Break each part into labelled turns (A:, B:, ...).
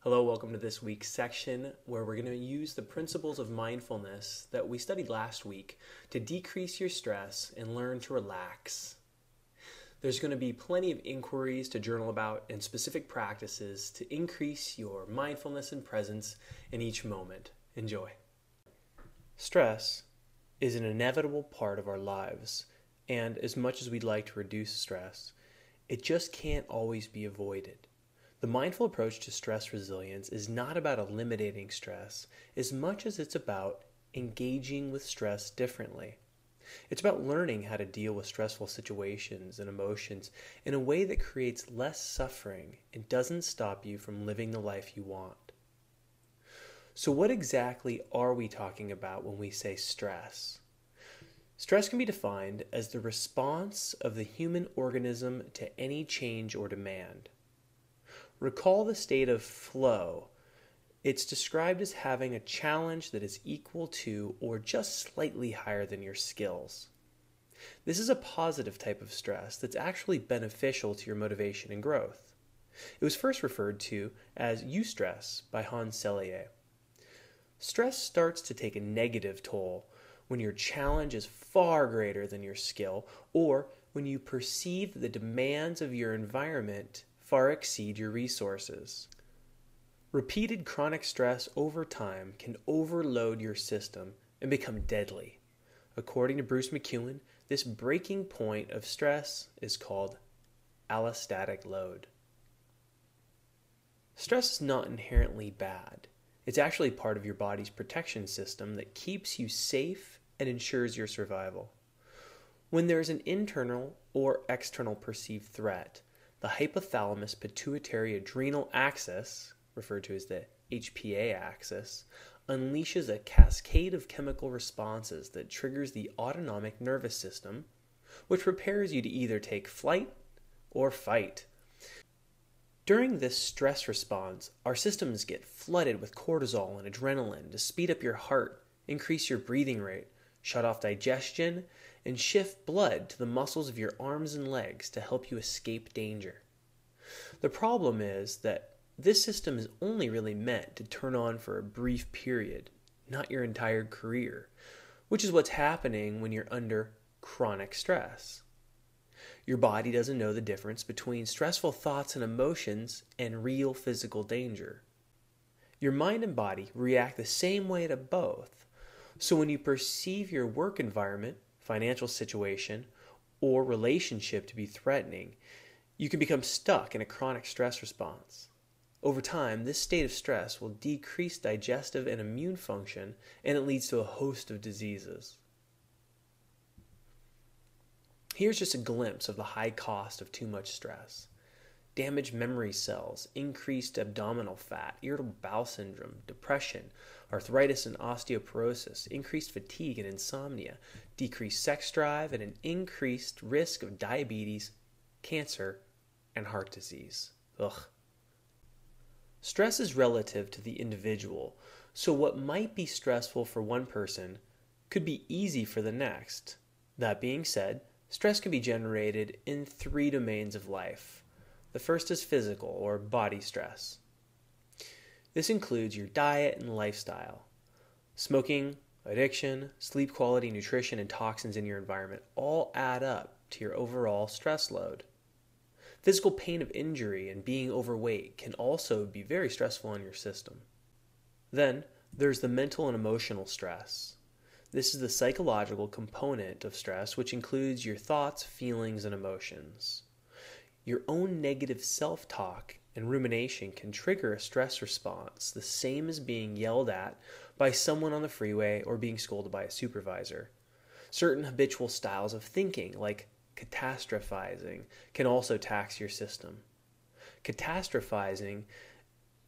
A: Hello, welcome to this week's section where we're going to use the principles of mindfulness that we studied last week to decrease your stress and learn to relax. There's going to be plenty of inquiries to journal about and specific practices to increase your mindfulness and presence in each moment. Enjoy. Stress is an inevitable part of our lives, and as much as we'd like to reduce stress, it just can't always be avoided. The mindful approach to stress resilience is not about eliminating stress as much as it's about engaging with stress differently. It's about learning how to deal with stressful situations and emotions in a way that creates less suffering and doesn't stop you from living the life you want. So what exactly are we talking about when we say stress? Stress can be defined as the response of the human organism to any change or demand. Recall the state of flow. It's described as having a challenge that is equal to or just slightly higher than your skills. This is a positive type of stress that's actually beneficial to your motivation and growth. It was first referred to as eustress by Hans Selye. Stress starts to take a negative toll when your challenge is far greater than your skill, or when you perceive the demands of your environment far exceed your resources. Repeated chronic stress over time can overload your system and become deadly. According to Bruce McEwen, this breaking point of stress is called allostatic load. Stress is not inherently bad. It's actually part of your body's protection system that keeps you safe and ensures your survival. When there is an internal or external perceived threat, the hypothalamus pituitary adrenal axis, referred to as the HPA axis, unleashes a cascade of chemical responses that triggers the autonomic nervous system, which prepares you to either take flight or fight. During this stress response, our systems get flooded with cortisol and adrenaline to speed up your heart, increase your breathing rate, shut off digestion, and shift blood to the muscles of your arms and legs to help you escape danger. The problem is that this system is only really meant to turn on for a brief period, not your entire career, which is what's happening when you're under chronic stress. Your body doesn't know the difference between stressful thoughts and emotions and real physical danger. Your mind and body react the same way to both. So when you perceive your work environment, financial situation, or relationship to be threatening, you can become stuck in a chronic stress response. Over time, this state of stress will decrease digestive and immune function, and it leads to a host of diseases. Here's just a glimpse of the high cost of too much stress. Damaged memory cells, increased abdominal fat, irritable bowel syndrome, depression, arthritis and osteoporosis, increased fatigue and insomnia, decreased sex drive, and an increased risk of diabetes, cancer, and heart disease. Ugh. Stress is relative to the individual, so what might be stressful for one person could be easy for the next. That being said, stress can be generated in 3 domains of life. The first is physical or body stress. This includes your diet and lifestyle. Smoking, addiction, sleep quality, nutrition, and toxins in your environment all add up to your overall stress load. Physical pain of injury and being overweight can also be very stressful on your system. Then there's the mental and emotional stress. This is the psychological component of stress, which includes your thoughts, feelings, and emotions. Your own negative self-talk and rumination can trigger a stress response, the same as being yelled at by someone on the freeway or being scolded by a supervisor. Certain habitual styles of thinking, like catastrophizing, can also tax your system. Catastrophizing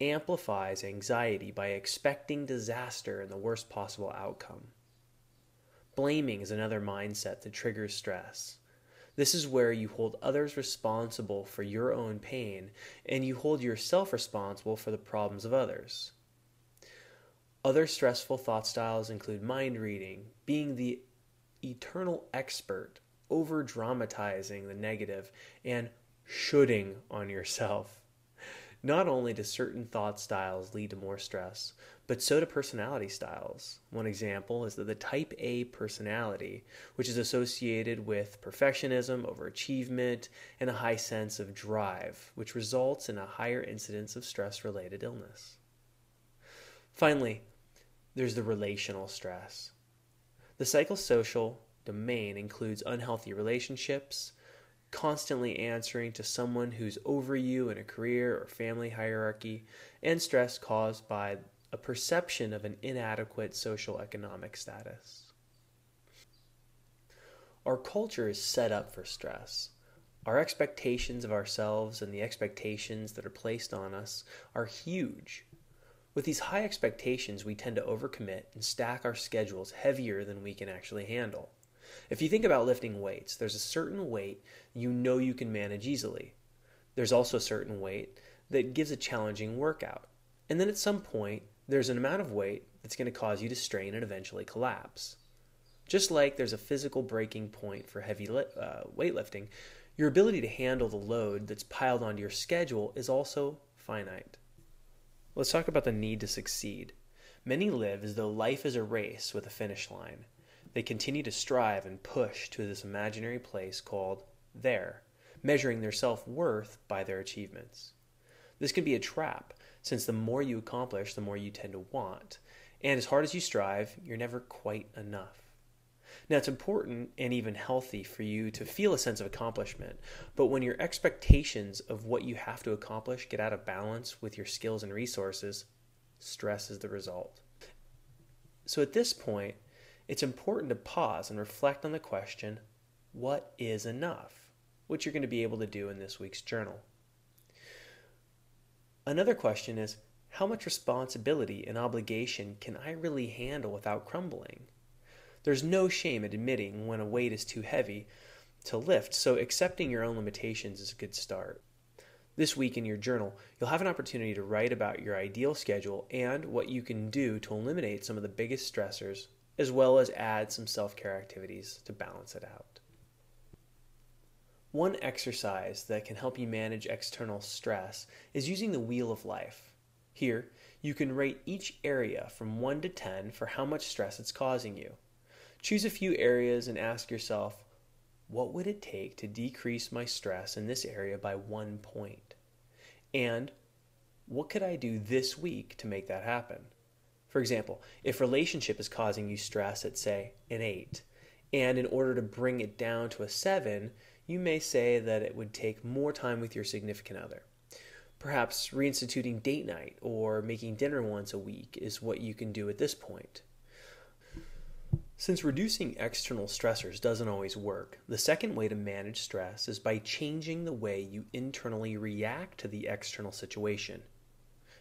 A: amplifies anxiety by expecting disaster and the worst possible outcome. Blaming is another mindset that triggers stress. This is where you hold others responsible for your own pain, and you hold yourself responsible for the problems of others. Other stressful thought styles include mind reading, being the eternal expert, over-dramatizing the negative, and shoulding on yourself. Not only do certain thought styles lead to more stress, but so do personality styles. One example is that the type A personality, which is associated with perfectionism, overachievement, and a high sense of drive, which results in a higher incidence of stress-related illness. Finally, there's the relational stress. The psychosocial domain includes unhealthy relationships, constantly answering to someone who's over you in a career or family hierarchy, and stress caused by a perception of an inadequate social economic status. Our culture is set up for stress. Our expectations of ourselves and the expectations that are placed on us are huge. With these high expectations, we tend to overcommit and stack our schedules heavier than we can actually handle. If you think about lifting weights, there's a certain weight you know you can manage easily. There's also a certain weight that gives a challenging workout. And then at some point, there's an amount of weight that's going to cause you to strain and eventually collapse. Just like there's a physical breaking point for heavy weightlifting, your ability to handle the load that's piled onto your schedule is also finite. Let's talk about the need to succeed. Many live as though life is a race with a finish line. They continue to strive and push to this imaginary place called there, measuring their self-worth by their achievements. This can be a trap, since the more you accomplish, the more you tend to want. And as hard as you strive, you're never quite enough. Now, it's important and even healthy for you to feel a sense of accomplishment, but when your expectations of what you have to accomplish get out of balance with your skills and resources, stress is the result. So at this point, it's important to pause and reflect on the question, what is enough? Which you're going to be able to do in this week's journal. Another question is, how much responsibility and obligation can I really handle without crumbling? There's no shame in admitting when a weight is too heavy to lift, so accepting your own limitations is a good start. This week in your journal, you'll have an opportunity to write about your ideal schedule and what you can do to eliminate some of the biggest stressors, as well as add some self-care activities to balance it out. One exercise that can help you manage external stress is using the Wheel of Life. Here, you can rate each area from 1 to 10 for how much stress it's causing you. Choose a few areas and ask yourself, what would it take to decrease my stress in this area by 1 point? And what could I do this week to make that happen? For example, if relationship is causing you stress at, say, an 8, and in order to bring it down to a 7, you may say that it would take more time with your significant other. Perhaps reinstituting date night or making dinner once a week is what you can do at this point. Since reducing external stressors doesn't always work, the second way to manage stress is by changing the way you internally react to the external situation.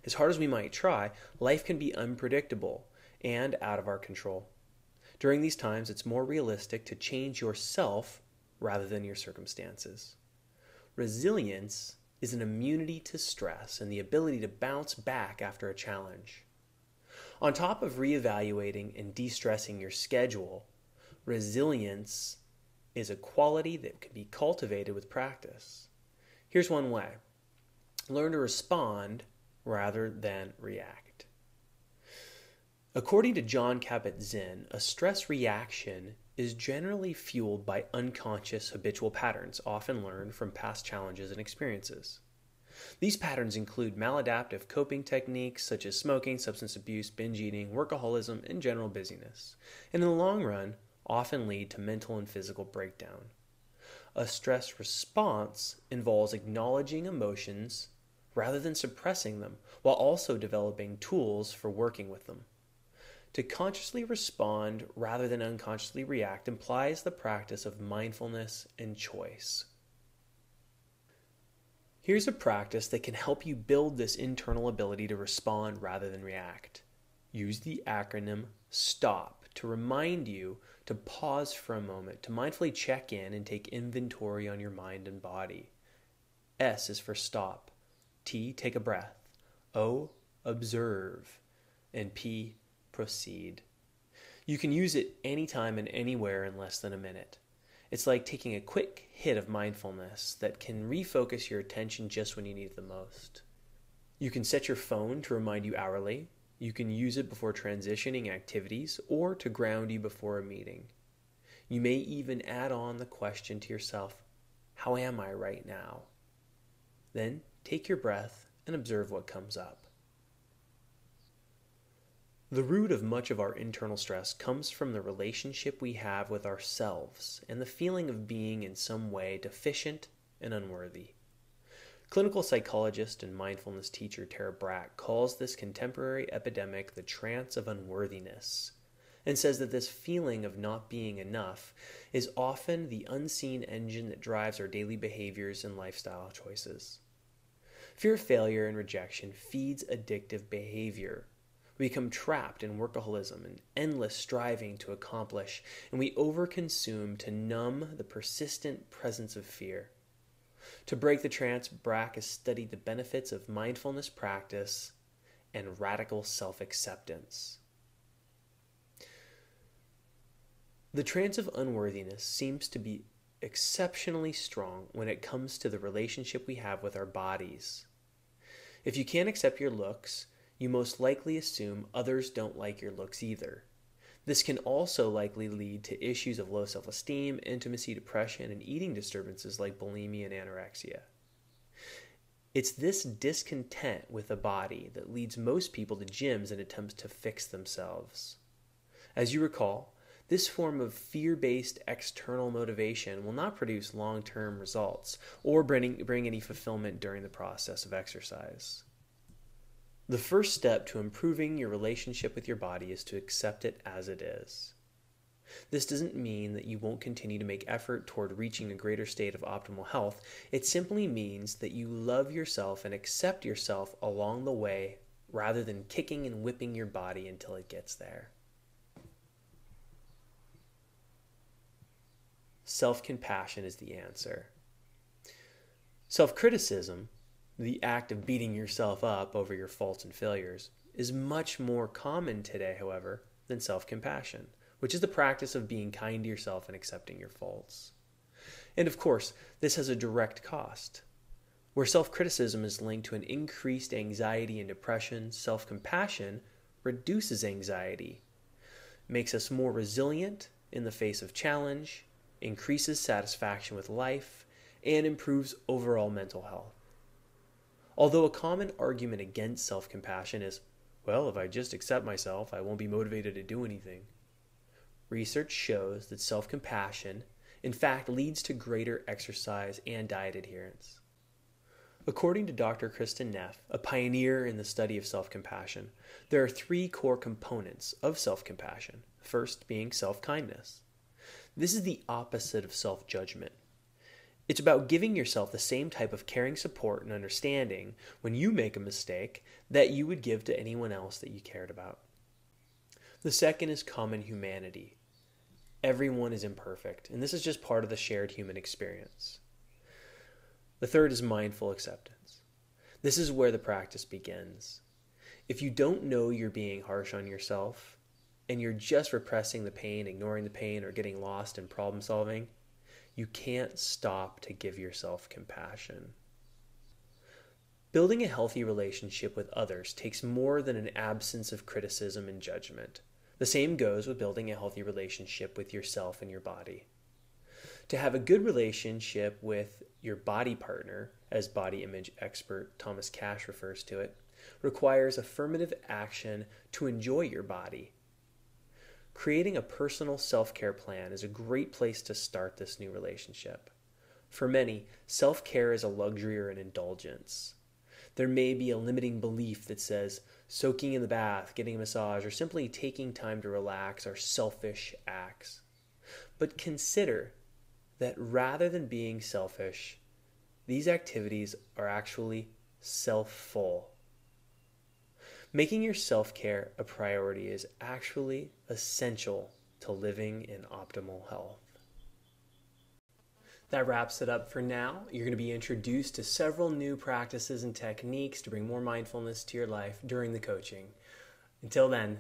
A: As hard as we might try, life can be unpredictable and out of our control. During these times, it's more realistic to change yourself rather than your circumstances. Resilience is an immunity to stress and the ability to bounce back after a challenge. On top of reevaluating and de-stressing your schedule, resilience is a quality that can be cultivated with practice. Here's one way. Learn to respond rather than react. According to Jon Kabat-Zinn, a stress reaction is generally fueled by unconscious habitual patterns, often learned from past challenges and experiences. These patterns include maladaptive coping techniques such as smoking, substance abuse, binge eating, workaholism, and general busyness, and in the long run, often lead to mental and physical breakdown. A stress response involves acknowledging emotions rather than suppressing them, while also developing tools for working with them. To consciously respond rather than unconsciously react implies the practice of mindfulness and choice. Here's a practice that can help you build this internal ability to respond rather than react. Use the acronym STOP to remind you to pause for a moment, to mindfully check in and take inventory on your mind and body. S is for stop. T, take a breath. O, observe. And P, proceed. You can use it anytime and anywhere in less than a minute. It's like taking a quick hit of mindfulness that can refocus your attention just when you need it the most. You can set your phone to remind you hourly. You can use it before transitioning activities or to ground you before a meeting. You may even add on the question to yourself, how am I right now? Then take your breath and observe what comes up. The root of much of our internal stress comes from the relationship we have with ourselves and the feeling of being in some way deficient and unworthy. Clinical psychologist and mindfulness teacher Tara Brach calls this contemporary epidemic the trance of unworthiness, and says that this feeling of not being enough is often the unseen engine that drives our daily behaviors and lifestyle choices. Fear of failure and rejection feeds addictive behavior. We become trapped in workaholism and endless striving to accomplish, and we overconsume to numb the persistent presence of fear. To break the trance, Brach has studied the benefits of mindfulness practice and radical self-acceptance. The trance of unworthiness seems to be exceptionally strong when it comes to the relationship we have with our bodies. If you can't accept your looks, you most likely assume others don't like your looks either. This can also likely lead to issues of low self-esteem, intimacy, depression, and eating disturbances like bulimia and anorexia. It's this discontent with the body that leads most people to gyms in attempts to fix themselves. As you recall, this form of fear-based external motivation will not produce long-term results or bring any fulfillment during the process of exercise. The first step to improving your relationship with your body is to accept it as it is. This doesn't mean that you won't continue to make effort toward reaching a greater state of optimal health. It simply means that you love yourself and accept yourself along the way rather than kicking and whipping your body until it gets there. Self-compassion is the answer. Self-criticism, the act of beating yourself up over your faults and failures, is much more common today, however, than self-compassion, which is the practice of being kind to yourself and accepting your faults. And of course, this has a direct cost. Where self-criticism is linked to an increased anxiety and depression, self-compassion reduces anxiety, makes us more resilient in the face of challenge, increases satisfaction with life, and improves overall mental health. Although a common argument against self-compassion is, well, if I just accept myself, I won't be motivated to do anything. Research shows that self-compassion, in fact, leads to greater exercise and diet adherence. According to Dr. Kristen Neff, a pioneer in the study of self-compassion, there are 3 core components of self-compassion, first being self-kindness. This is the opposite of self-judgment. It's about giving yourself the same type of caring support and understanding when you make a mistake that you would give to anyone else that you cared about. The second is common humanity. Everyone is imperfect, and this is just part of the shared human experience. The third is mindful acceptance. This is where the practice begins. If you don't know you're being harsh on yourself, and you're just repressing the pain, ignoring the pain, or getting lost in problem solving, you can't stop to give yourself compassion. Building a healthy relationship with others takes more than an absence of criticism and judgment. The same goes with building a healthy relationship with yourself and your body. To have a good relationship with your body partner, as body image expert Thomas Cash refers to it, requires affirmative action to enjoy your body. Creating a personal self-care plan is a great place to start this new relationship. For many, self-care is a luxury or an indulgence. There may be a limiting belief that says soaking in the bath, getting a massage, or simply taking time to relax are selfish acts. But consider that rather than being selfish, these activities are actually self-full. Making your self-care a priority is actually essential to living in optimal health. That wraps it up for now. You're going to be introduced to several new practices and techniques to bring more mindfulness to your life during the coaching. Until then,